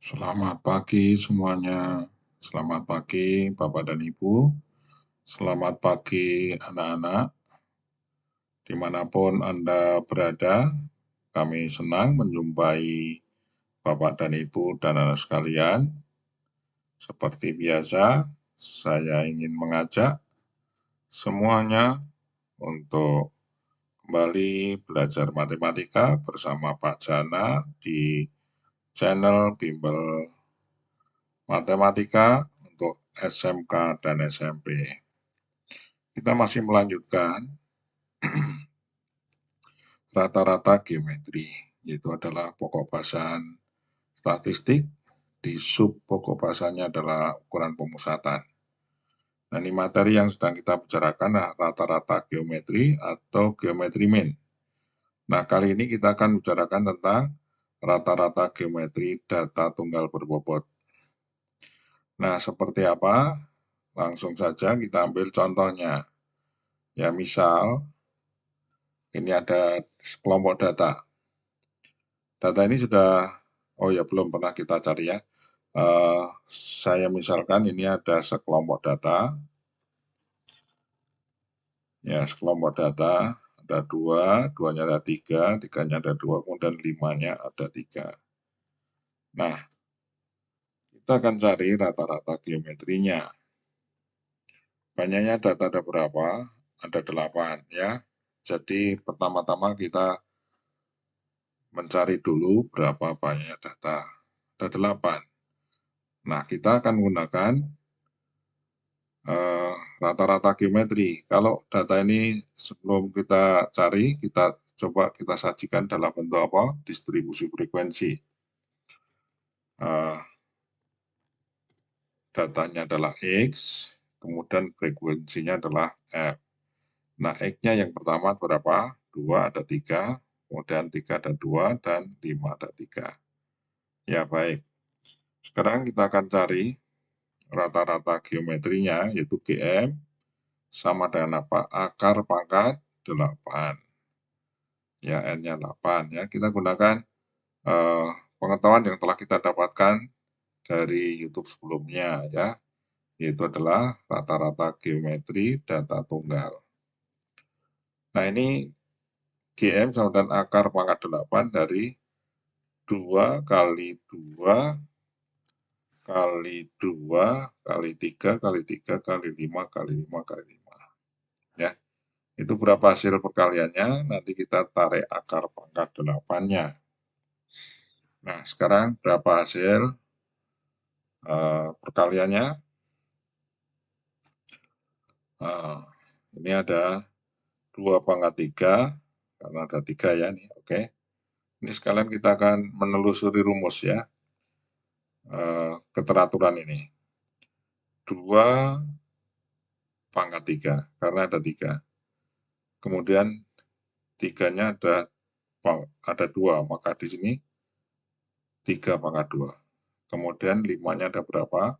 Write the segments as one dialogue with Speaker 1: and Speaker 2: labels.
Speaker 1: Selamat pagi semuanya. Selamat pagi Bapak dan Ibu. Selamat pagi anak-anak. Dimanapun Anda berada, kami senang menjumpai Bapak dan Ibu dan anak sekalian. Seperti biasa, saya ingin mengajak semuanya untuk kembali belajar matematika bersama Pak Jana di channel Bimbel Matematika untuk SMK dan SMP. Kita masih melanjutkan rata-rata geometri, yaitu adalah pokok bahasan statistik, di sub pokok bahasanya adalah ukuran pemusatan. Nah, ini materi yang sedang kita bicarakan rata-rata geometri atau geometri mean. Nah, kali ini kita akan bicarakan tentang rata-rata geometri data tunggal berbobot. Nah, seperti apa? Langsung saja kita ambil contohnya. Ya, misal ini ada kelompok data. Data ini sudah, belum pernah kita cari ya. Saya misalkan ini ada sekelompok data. Ya, sekelompok data ada dua, duanya ada tiga, tiganya ada dua, kemudian limanya ada tiga. Nah, kita akan cari rata-rata geometrinya. Banyaknya data ada berapa? Ada 8 ya. Jadi pertama-tama kita mencari dulu berapa banyak data. Ada 8. Nah, kita akan menggunakan rata-rata geometri. Kalau data ini sebelum kita cari, kita coba kita sajikan dalam bentuk apa? Distribusi frekuensi. Datanya adalah X, kemudian frekuensinya adalah F. Nah, X-nya yang pertama berapa? 2 ada 3, kemudian 3 ada 2, dan 5 ada 3. Ya, baik. Sekarang kita akan cari rata-rata geometrinya, yaitu GM, sama dengan apa? Akar pangkat 8. Ya, N-nya 8. Ya, kita gunakan pengetahuan yang telah kita dapatkan dari YouTube sebelumnya, ya, yaitu adalah rata-rata geometri data tunggal. Nah, ini GM sama dengan akar pangkat 8 dari 2 kali 2 kali 2 kali 3 kali 3 kali 5 kali 5 kali 5. Ya, itu berapa hasil perkaliannya? Nanti kita tarik akar pangkat 8-nya. Nah, sekarang berapa hasil perkaliannya? Ini ada 2 pangkat 3, karena ada 3 ya nih, oke. Ini sekalian kita akan menelusuri rumus ya, keteraturan ini. 2 pangkat 3, karena ada 3. Kemudian 3-nya ada 2, maka di sini 3 pangkat 2. Kemudian 5-nya ada berapa?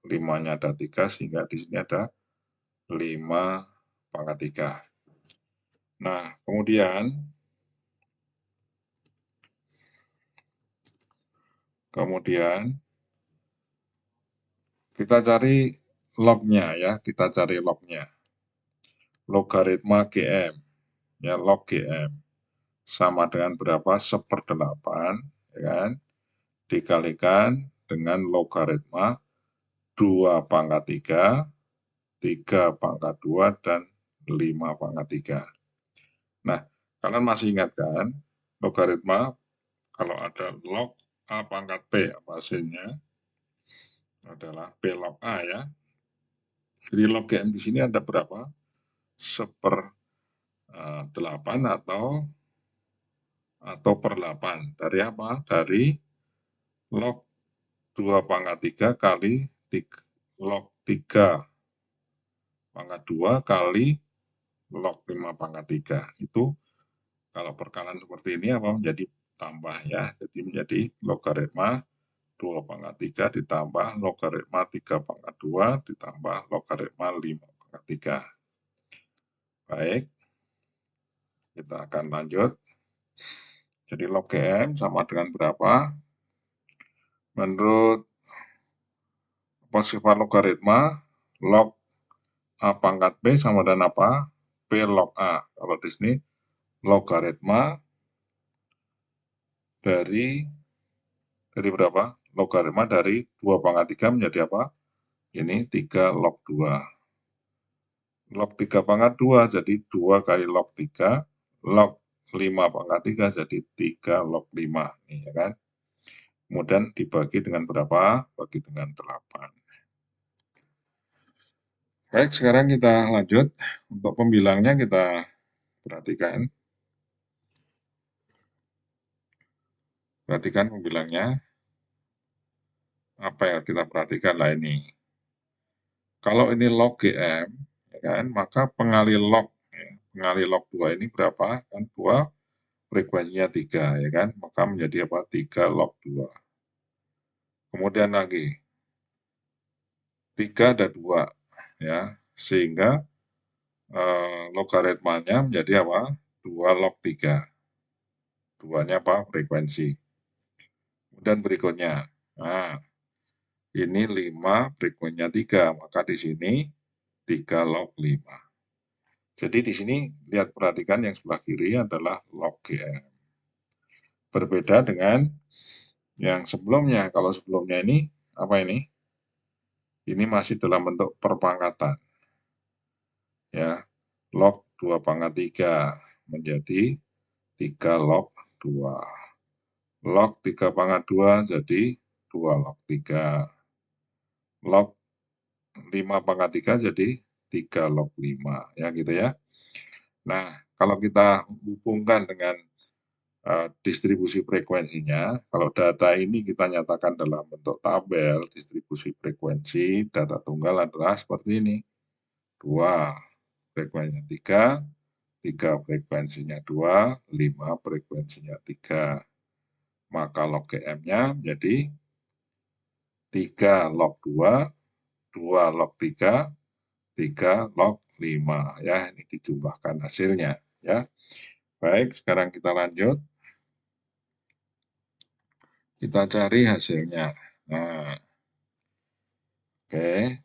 Speaker 1: 5-nya ada 3, sehingga di sini ada 5 pangkat 3. Nah, kemudian kita cari log-nya ya, kita cari log-nya. Logaritma GM, ya, log GM sama dengan berapa? 1/8, ya kan? Dikalikan dengan logaritma 2 pangkat 3, 3 pangkat 2, dan 5 pangkat 3. Nah, kalian masih ingat kan? Logaritma, kalau ada log A pangkat B, apa hasilnya? Adalah B log A ya. Jadi log GM di sini ada berapa? 1/8 atau per 8. Dari apa? Dari log 2 pangkat 3 kali log 3 pangkat 2 kali log 5 pangkat 3. Itu kalau perkalian seperti ini apa menjadi tambah ya. Jadi menjadi logaritma 2 pangkat 3 ditambah logaritma 3 pangkat 2 ditambah logaritma 5 pangkat 3. Baik, kita akan lanjut. Jadi log GM sama dengan berapa? Menurut sifat logaritma, log A pangkat B sama dengan apa? P log A. Kalau di sini logaritma dari berapa? Logaritma dari 2 pangkat 3 menjadi apa? Ini 3 log 2. Log 3 pangkat 2 jadi 2 kali log 3. Log 5 pangkat 3 jadi 3 log 5. Nih, ya kan? Kemudian dibagi dengan berapa? Bagi dengan 8. Baik, sekarang kita lanjut. Untuk pembilangnya kita perhatikan. Perhatikan pembilangnya. Apa yang kita perhatikan lah ini? Kalau ini log GM, ya kan, maka pengali log 2 ini berapa? Kan 2 frekuensinya 3, ya kan? Maka menjadi apa? 3 log 2. Kemudian lagi 3 ada 2, ya. Sehingga logaritmanya menjadi apa? 2 log 3. 2-nya apa? Frekuensi. Kemudian berikutnya. Nah, ini 5 frekuensinya 3, maka di sini 3 log 5. Jadi di sini lihat perhatikan yang sebelah kiri adalah log GM. Berbeda dengan yang sebelumnya. Kalau sebelumnya ini apa ini? Ini masih dalam bentuk perpangkatan. Ya, log 2 pangkat 3 menjadi 3 log 2. Log 3 pangkat 2 jadi 2 log 3. Log 5 pangkat 3 jadi 3 log 5. Ya gitu ya. Nah, kalau kita hubungkan dengan distribusi frekuensinya, kalau data ini kita nyatakan dalam bentuk tabel, distribusi frekuensi, data tunggal adalah seperti ini. 2 frekuensinya 3, 3 frekuensinya 2, 5 frekuensinya 3. Maka log GM-nya menjadi 3 log 2, 2 log 3, 3 log 5. Ya, ini dijumlahkan hasilnya. Ya. Baik, sekarang kita lanjut. Kita cari hasilnya. Nah, oke.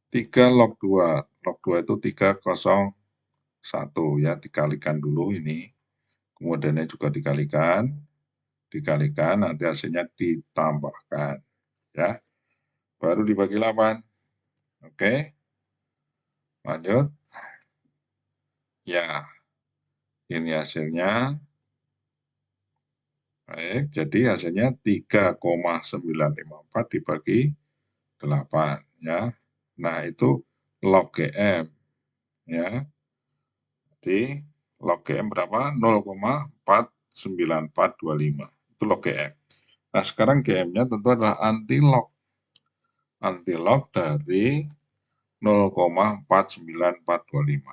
Speaker 1: 3 log 2. Log 2 itu 301 ya, dikalikan dulu ini. Kemudiannya juga dikalikan, nanti hasilnya ditambahkan. Ya, baru dibagi 8. Oke, lanjut. Ya, ini hasilnya. Baik, jadi hasilnya 3,954 dibagi 8. Ya. Nah, itu log GM. Ya. Jadi log GM berapa? 0,49425. Itu log GM. Nah, sekarang GM-nya tentu adalah anti-log. Anti-log dari 0,49425.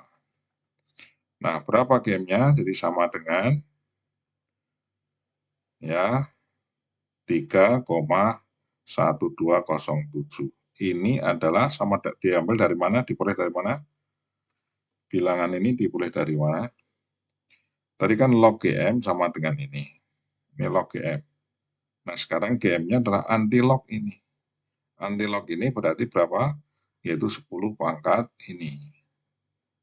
Speaker 1: Nah, berapa GM-nya? Jadi sama dengan ya 3,1207. Ini adalah sama diambil dari mana? Diperoleh dari mana? Bilangan ini diperoleh dari mana? Tadi kan log GM sama dengan ini. Ini log GM. Nah, sekarang GM-nya adalah anti-log ini. Anti-log ini berarti berapa? Yaitu 10 pangkat ini.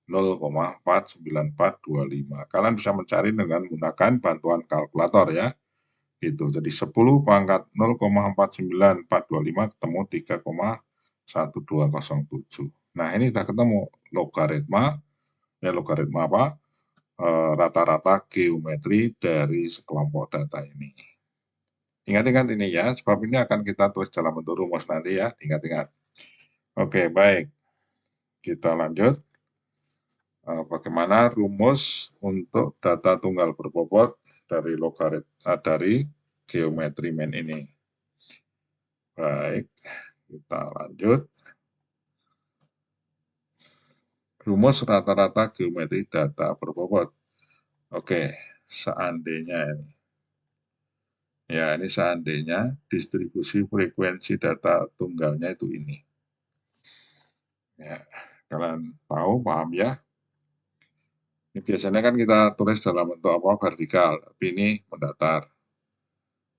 Speaker 1: 0,49425. Kalian bisa mencari dengan menggunakan bantuan kalkulator ya. Gitu. Jadi 10 pangkat 0,49425 ketemu 3,1207. Nah, ini sudah ketemu logaritma. Ya, logaritma apa? Rata-rata geometri dari sekelompok data ini. Ingat-ingat ini ya, sebab ini akan kita tulis dalam bentuk rumus nanti ya, ingat-ingat. Oke, baik. Kita lanjut. Bagaimana rumus untuk data tunggal berbobot dari logaritma dari geometri main ini. Baik, kita lanjut. Rumus rata-rata geometri data berbobot. Oke, seandainya ini. Ya, ini seandainya distribusi frekuensi data tunggalnya itu ini. Ya, kalian tahu, paham ya? Ini biasanya kan kita tulis dalam bentuk apa? Vertikal, tapi ini mendatar.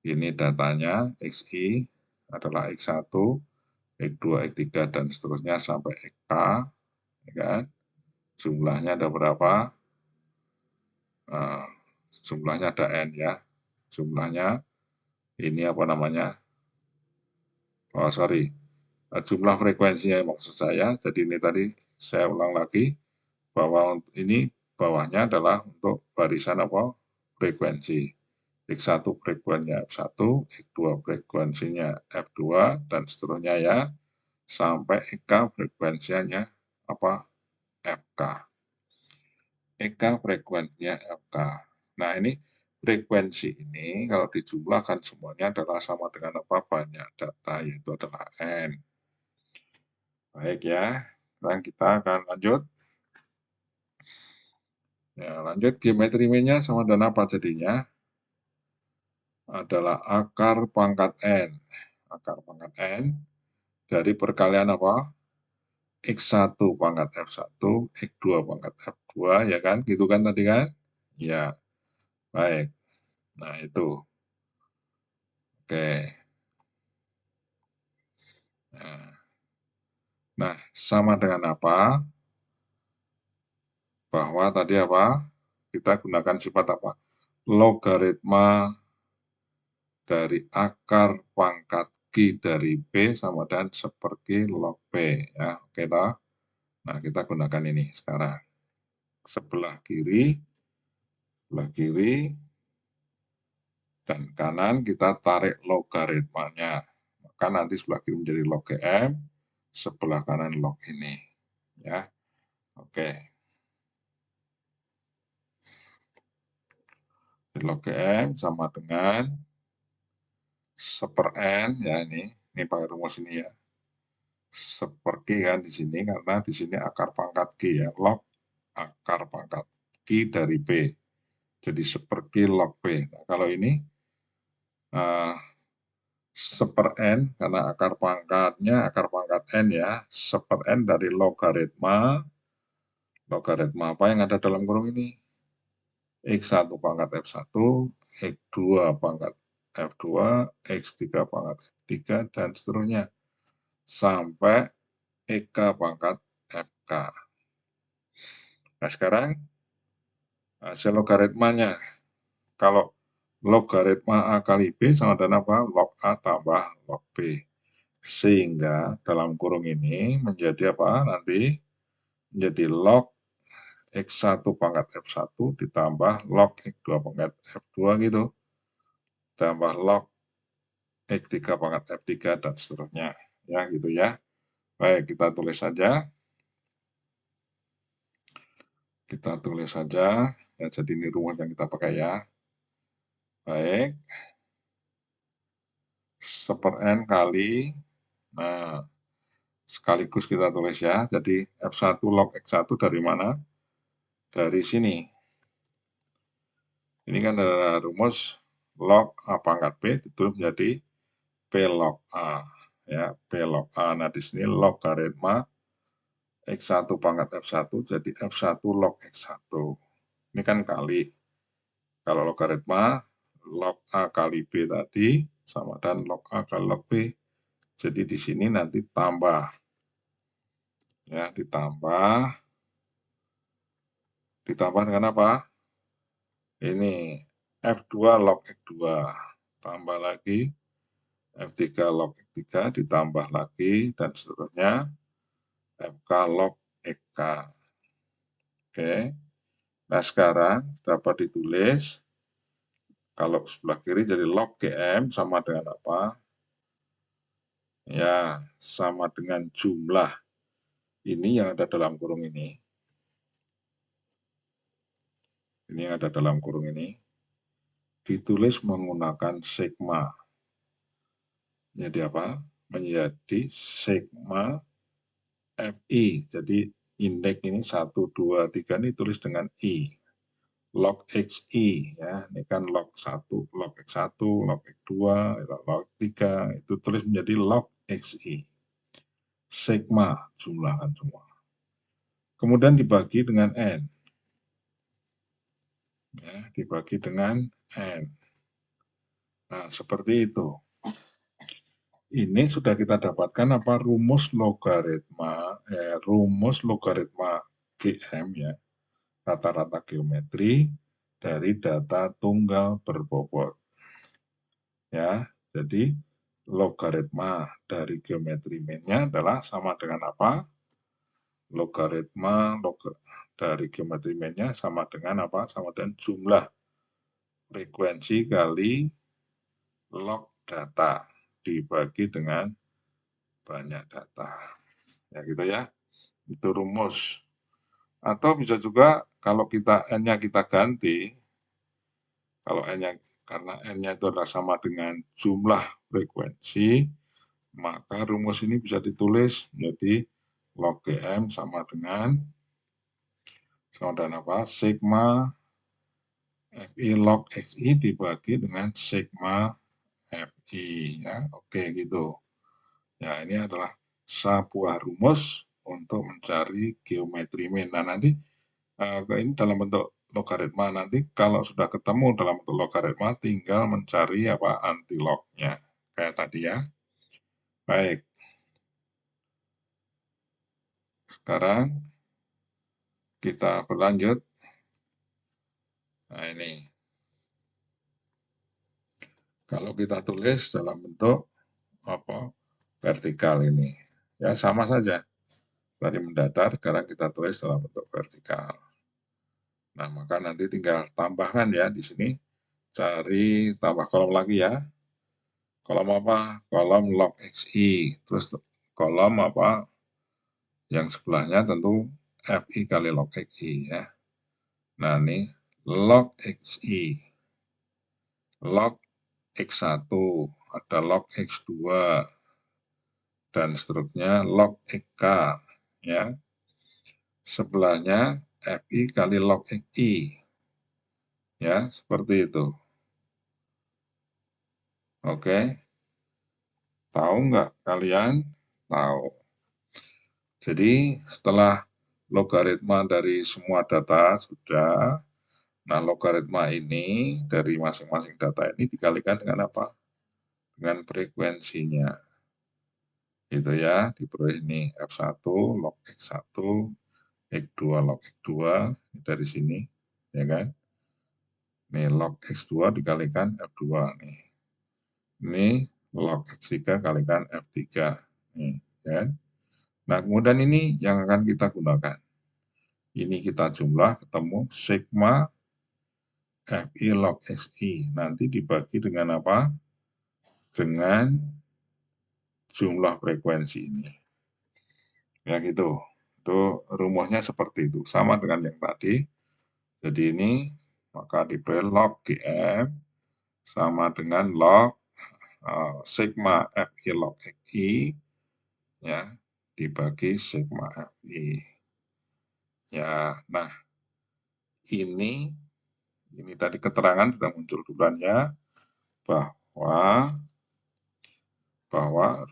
Speaker 1: Ini datanya XI adalah X1, X2, X3, dan seterusnya sampai XK, ya kan? Jumlahnya ada berapa? Nah, jumlahnya ada N ya. Jumlahnya ini apa namanya? Oh, sorry. Jumlah frekuensinya maksud saya. Jadi ini tadi saya ulang lagi bahwa ini bawahnya adalah untuk barisan apa? Frekuensi. X1 frekuensinya F1, X2 frekuensinya F2, dan seterusnya ya. Sampai EK frekuensinya apa? FK. EK frekuensinya FK. Nah, ini frekuensi ini kalau dijumlahkan semuanya adalah sama dengan apa? Banyak data, yaitu adalah N. Baik ya, sekarang kita akan lanjut. Ya, lanjut geometri mean-nya sama dengan apa jadinya? Adalah akar pangkat N. Akar pangkat N dari perkalian apa? X1 pangkat F1, X2 pangkat F2, ya kan? Gitu kan tadi kan? Ya, baik. Nah, itu. Oke. Nah, sama dengan apa? Bahwa tadi apa? Kita gunakan sifat apa? Logaritma dari akar pangkat Q dari P sama dengan seperti log P. Ya, oke toh? Nah, kita gunakan ini sekarang. Sebelah kiri, dan kanan kita tarik logaritmanya. Maka nanti sebelah kiri menjadi log GM, sebelah kanan log ini. Ya, oke. Log GM sama dengan seper N, ya ini pakai rumus ini ya. Seperti kan di sini, karena di sini akar pangkat Q ya, log akar pangkat Q dari P. Jadi seperti log P. Nah, kalau ini seper N, karena akar pangkatnya akar pangkat N ya, seper N dari logaritma apa yang ada dalam kurung ini? X1 pangkat F1, X2 pangkat F2, X3 pangkat F3, dan seterusnya. Sampai EK pangkat FK. Nah, sekarang hasil logaritmanya. Kalau logaritma A kali B sama dengan apa? Log A tambah log B. Sehingga dalam kurung ini menjadi apa nanti? Menjadi log X1 pangkat F1 ditambah log X2 pangkat F2 gitu. Tambah log X3 pangkat F3 dan seterusnya. Ya gitu ya. Baik, kita tulis saja. Kita tulis saja. Ya, jadi ini rumus yang kita pakai ya. Baik. Seper N kali. Nah, sekaligus kita tulis ya. Jadi F1 log X1 dari mana? Dari sini. Ini kan ada rumus log A pangkat B ditulis menjadi P log A. Ya, P log A. Nah, di sini logaritma X1 pangkat F1 jadi F1 log X1. Ini kan kali. Kalau logaritma log A kali B tadi sama dan log A kali log B. Jadi di sini nanti tambah. Ya, ditambah dengan apa? Ini F2 log X2 tambah lagi F3 log X3 ditambah lagi dan seterusnya FK log XK. Oke. Nah, sekarang dapat ditulis kalau sebelah kiri jadi log GM sama dengan apa? Ya, sama dengan jumlah ini yang ada dalam kurung ini. Ini yang ada dalam kurung ini ditulis menggunakan sigma. Jadi apa? Menjadi sigma FI. Jadi indeks ini 1, 2, 3 ini tulis dengan I. Log XI ya. Ini kan log 1, log X1, log X2, log X3 itu tulis menjadi log XI. Sigma jumlahkan semua. Kemudian dibagi dengan N. Ya, dibagi dengan N. Nah, seperti itu. Ini sudah kita dapatkan apa rumus logaritma GM ya, rata-rata geometri dari data tunggal berbobot. Ya, jadi logaritma dari geometri mean-nya adalah sama dengan apa? Logaritma dari geometri mean-nya sama dengan apa? Sama dengan jumlah frekuensi kali log data dibagi dengan banyak data. Ya gitu ya. Itu rumus. Atau bisa juga kalau kita N-nya kita ganti, kalau N-nya karena N-nya itu adalah sama dengan jumlah frekuensi, maka rumus ini bisa ditulis menjadi log GM sama dengan apa? Sigma FI log XI dibagi dengan sigma FI ya. Oke gitu. Ya, ini adalah sebuah rumus untuk mencari geometri mean. Nah, nanti ini dalam bentuk logaritma. Nanti kalau sudah ketemu dalam bentuk logaritma, tinggal mencari apa antilognya. Kayak tadi ya. Baik. Sekarang kita berlanjut. Nah, ini. Kalau kita tulis dalam bentuk apa vertikal ini. Ya, sama saja. Tadi mendatar, sekarang kita tulis dalam bentuk vertikal. Nah, maka nanti tinggal tambahkan ya di sini. Cari tambah kolom lagi ya. Kolom apa? Kolom log XI. Terus kolom apa? Yang sebelahnya tentu FI kali log XI ya. Nah, ini log XI. Log X1. Ada log X2. Dan seterusnya log XK. Ya. Sebelahnya FI kali log XI. Ya, seperti itu. Oke. Tahu nggak kalian? Tahu. Jadi setelah logaritma dari semua data sudah, nah logaritma ini dari masing-masing data ini dikalikan dengan apa? Dengan frekuensinya. Itu ya, diperoleh ini F1 log X1, X2 log X2 dari sini, ya kan? Nih log X2 dikalikan F2 nih. Ini log X3 kalikan F3. Nih, kan? Nah, kemudian ini yang akan kita gunakan. Ini kita jumlah ketemu sigma FI log XI. Nanti dibagi dengan apa? Dengan jumlah frekuensi ini. Ya gitu. Itu rumusnya seperti itu. Sama dengan yang tadi. Jadi ini maka diberi log GM sama dengan log sigma FI log XI ya dibagi sigma FI. Ya, nah ini tadi keterangan sudah muncul duluannya bahwa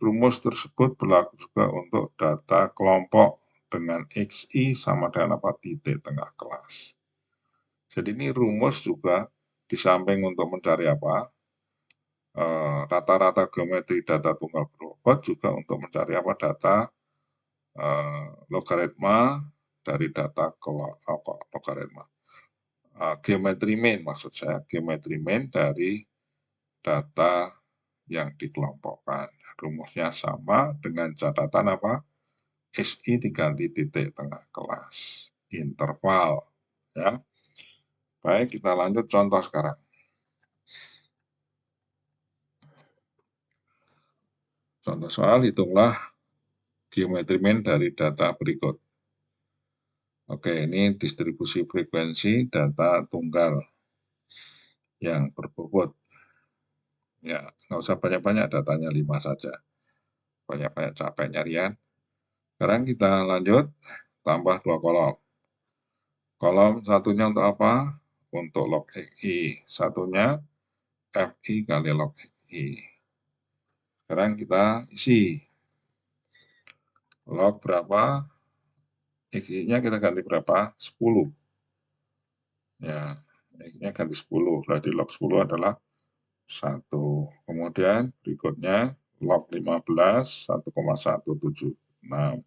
Speaker 1: rumus tersebut berlaku juga untuk data kelompok dengan XI sama dengan apa titik tengah kelas. Jadi ini rumus juga di samping untuk mencari apa rata-rata geometri data tunggal berbobot juga untuk mencari apa data logaritma dari data logaritma geometri mean maksud saya geometri mean dari data yang dikelompokkan. Rumusnya sama dengan catatan apa? SI diganti titik tengah kelas. Interval. Ya. Baik, kita lanjut contoh sekarang. Contoh soal, hitunglah geometri mean dari data berikut. Oke, ini distribusi frekuensi data tunggal yang berbobot. Ya, nggak usah banyak-banyak, datanya 5 saja. Banyak-banyak capek nyarian. Sekarang kita lanjut, tambah 2 kolom. Kolom satunya untuk apa? Untuk log XI. Satunya FI kali log XI. Sekarang kita isi. Log berapa? XI-nya kita ganti berapa? 10. Ya, XI-nya ganti 10. Berarti log 10 adalah 1. Kemudian berikutnya log 15, 1,176.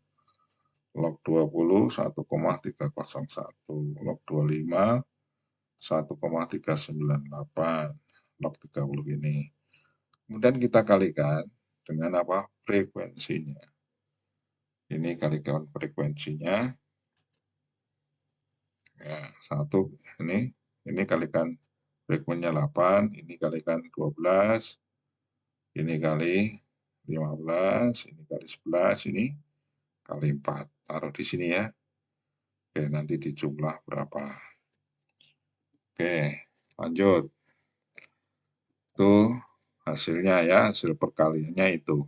Speaker 1: Log 20, 1,301. Log 25, 1,398. Log 30 ini. Kemudian kita kalikan dengan apa? Frekuensinya. Ini kalikan frekuensinya. Ya, 1 ini kalikan frekuensinya 8, ini kalikan 12, ini kali 15, ini kali 11, ini kali 4. Taruh di sini ya. Oke, nanti dijumlah berapa. Oke, lanjut. Itu hasilnya ya, hasil perkaliannya itu.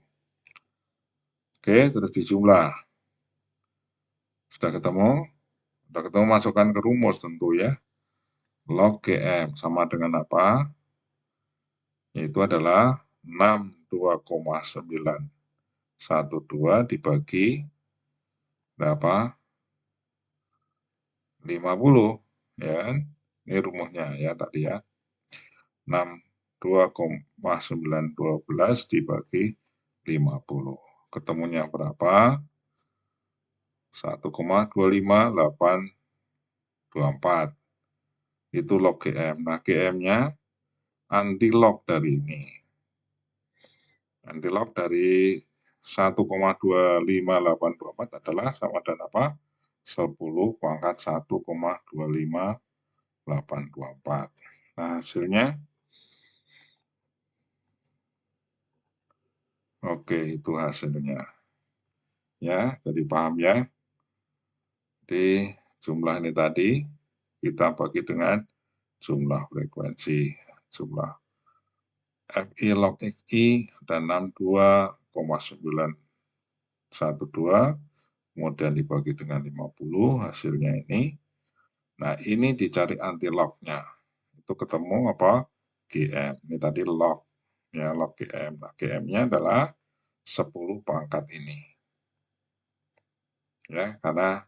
Speaker 1: Oke, terus dijumlah. Sudah ketemu? Sudah ketemu, masukkan ke rumus tentu ya. Log GM sama dengan apa? Yaitu adalah 62,912 dibagi berapa? 50, ya kan? Ini rumusnya ya tadi ya. 62,912 dibagi 50. Ketemunya berapa? 1,25824. Itu log GM. Nah, GM-nya antilog dari ini. Antilog dari 1,25824 adalah sama dengan apa? 10 pangkat 1,25824. Nah, hasilnya oke, itu hasilnya. Ya, jadi paham ya. Di jumlah ini tadi kita bagi dengan jumlah frekuensi. Jumlah FI log XI ada 62,912, kemudian dibagi dengan 50, hasilnya ini. Nah, ini dicari antilognya. Itu ketemu apa? GM. Ini tadi log. Ya, log GM. Nah, GM-nya adalah 10 pangkat ini. Ya, karena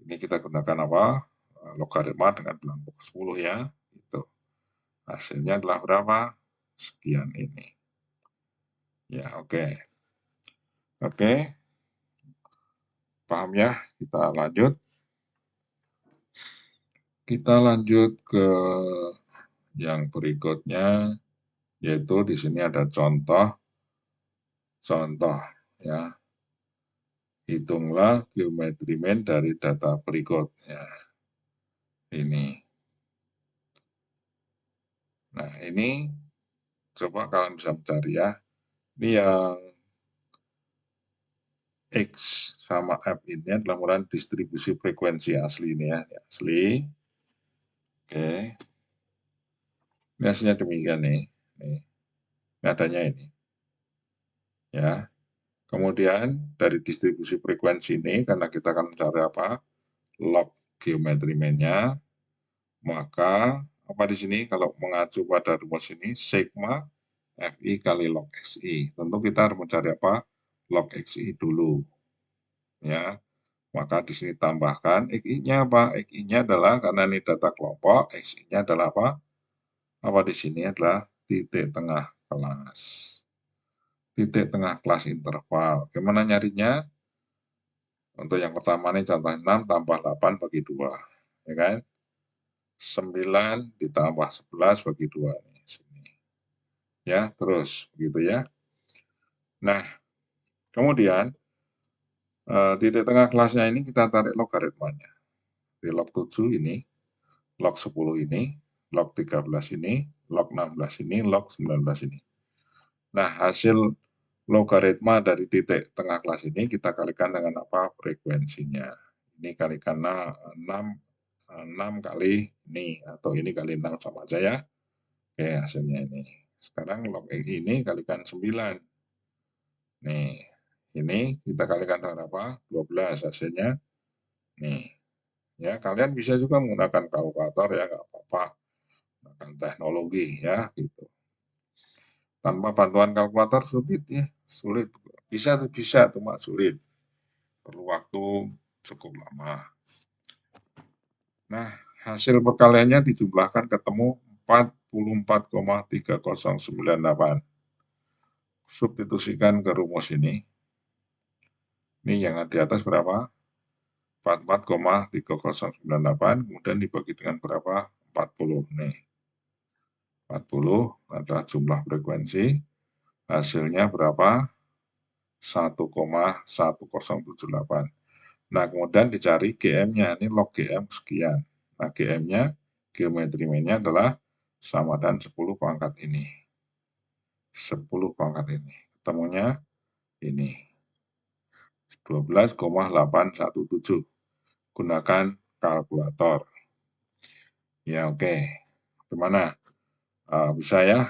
Speaker 1: ini kita gunakan apa? Logaritma dengan bilang pokok 10 ya. Itu. Hasilnya adalah berapa? Sekian ini. Ya, oke. Oke. Paham ya? Kita lanjut. Kita lanjut ke yang berikutnya, yaitu di sini ada contoh ya. Hitunglah geometri mean dari data berikut ya. Ini. Nah, ini coba kalian bisa mencari ya. Ini yang X sama F ini adalah merupakan distribusi frekuensi asli ini ya. Asli. Oke. Ini hasilnya demikian nih. Nih. Adanya ini. Ya. Kemudian dari distribusi frekuensi ini, karena kita akan mencari apa? Log geometri mean-nya, maka apa di sini kalau mengacu pada rumus ini sigma FI kali log XI. Tentu kita harus mencari apa? Log XI dulu. Ya. Maka di sini tambahkan XI-nya apa? XI-nya adalah karena ini data kelompok, XI-nya adalah apa? Apa di sini adalah titik tengah kelas. Titik tengah kelas interval. Gimana nyarinya? Untuk yang pertama ini contoh 6 tambah 8 bagi 2. Ya kan? 9 ditambah 11 bagi 2. Ya, terus begitu ya. Nah, kemudian titik tengah kelasnya ini kita tarik logaritmanya. Di log 7 ini, log 10 ini, log 13 ini, log 16 ini, log 19 ini. Nah, hasil logaritma dari titik tengah kelas ini kita kalikan dengan apa? Frekuensinya. Ini kalikan 6 kali ini, atau ini kali 6 sama aja ya. Oke, hasilnya ini. Sekarang log X ini kalikan 9. Nih, ini kita kalikan dengan apa? 12 hasilnya. Nih, ya kalian bisa juga menggunakan kalkulator ya, nggak apa-apa. Menggunakan teknologi ya, gitu. Tanpa bantuan kalkulator sulit ya, sulit. Bisa, cuma sulit. Perlu waktu cukup lama. Nah, hasil perkaliannya dijumlahkan ketemu 44,3098. Substitusikan ke rumus ini. Ini yang di atas berapa? 44,3098, kemudian dibagi dengan berapa? 40. Nih, 40 adalah jumlah frekuensi. Hasilnya berapa? 1,1078. Nah, kemudian dicari GM-nya. Ini log GM sekian. Nah, GM-nya, geometri mean-nya adalah sama dan 10 pangkat ini. 10 pangkat ini. Ketemunya ini. 12,817. Gunakan kalkulator. Ya, oke. Gimana? Bisa ya?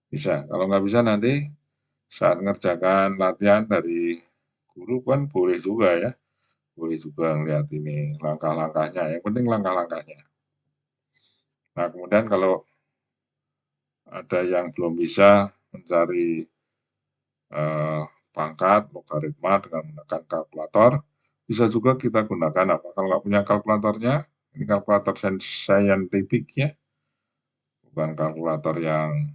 Speaker 1: Bisa. Kalau nggak bisa nanti saat ngerjakan latihan dari guru kan boleh juga ya. Boleh juga ngeliat ini langkah-langkahnya. Yang penting langkah-langkahnya. Nah, kemudian kalau ada yang belum bisa mencari pangkat, logaritma dengan menggunakan kalkulator, bisa juga kita gunakan apa? Kalau nggak punya kalkulatornya, ini kalkulator saintifik ya, bukan kalkulator yang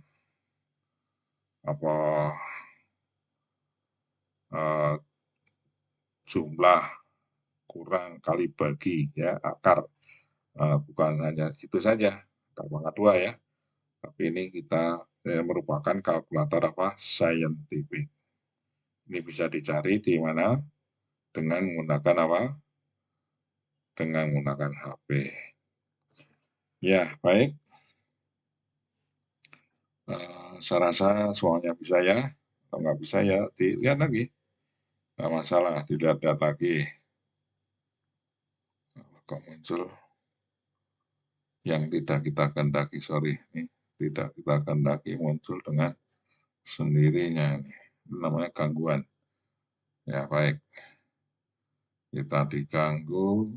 Speaker 1: apa jumlah kurang kali bagi ya akar, bukan hanya itu saja akar pangkat 2 ya, tapi ini kita merupakan kalkulator apa saintifik. Ini bisa dicari di mana dengan menggunakan apa? Dengan menggunakan HP. Ya, baik. Saya rasa semuanya bisa ya. Kalau nggak bisa ya dilihat lagi. Nggak masalah, dilihat-lihat lagi. Kok muncul yang tidak kita kehendaki, sorry. Ini tidak kita kehendaki muncul dengan sendirinya. Ini namanya gangguan. Ya, baik. Kita diganggu.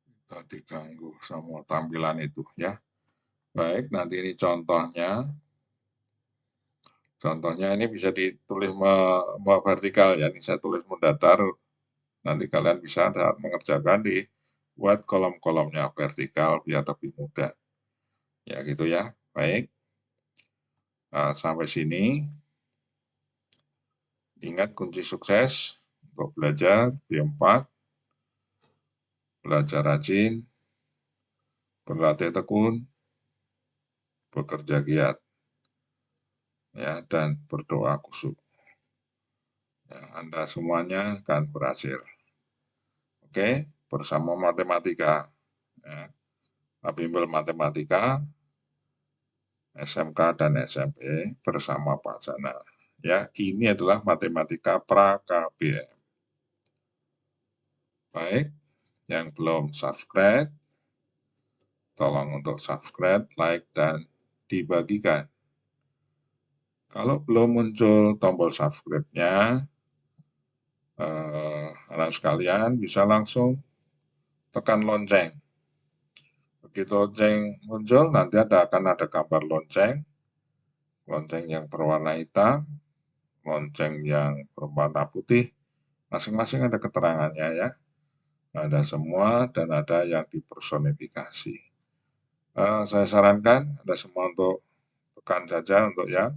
Speaker 1: Kita diganggu sama tampilan itu ya. Baik, nanti ini contohnya. Contohnya ini bisa ditulis vertikal ya. Ini saya tulis mendatar. Nanti kalian bisa saat mengerjakan buat kolom-kolomnya vertikal biar lebih mudah. Ya gitu ya. Baik. Sampai sini. Ingat kunci sukses untuk belajar B4. Belajar rajin. Berlatih tekun. Bekerja giat. Ya, dan berdoa khusyuk. Ya, Anda semuanya akan berhasil. Oke, bersama matematika. Ya. Bimbel Matematika, SMK dan SMP bersama Pak Jana. Ya, ini adalah matematika pra-KBM. Baik, yang belum subscribe, tolong untuk subscribe, like, dan dibagikan. Kalau belum muncul tombol subscribe-nya, anak sekalian bisa langsung tekan lonceng. Begitu lonceng muncul, nanti akan ada gambar lonceng yang berwarna hitam, lonceng yang berwarna putih, masing-masing ada keterangannya ya. Ada semua dan ada yang dipersonifikasi. Saya sarankan Anda semua untuk tekan saja untuk yang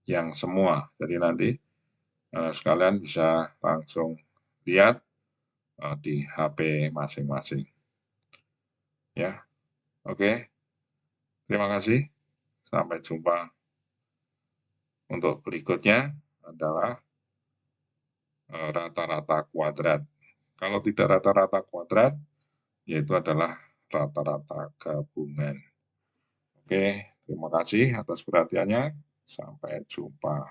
Speaker 1: yang semua. Jadi nanti sekalian bisa langsung lihat di HP masing-masing. Ya, oke. Terima kasih. Sampai jumpa. Untuk berikutnya adalah rata-rata kuadrat. Kalau tidak rata-rata kuadrat, yaitu adalah rata-rata gabungan. Oke, terima kasih atas perhatiannya. Sampai jumpa.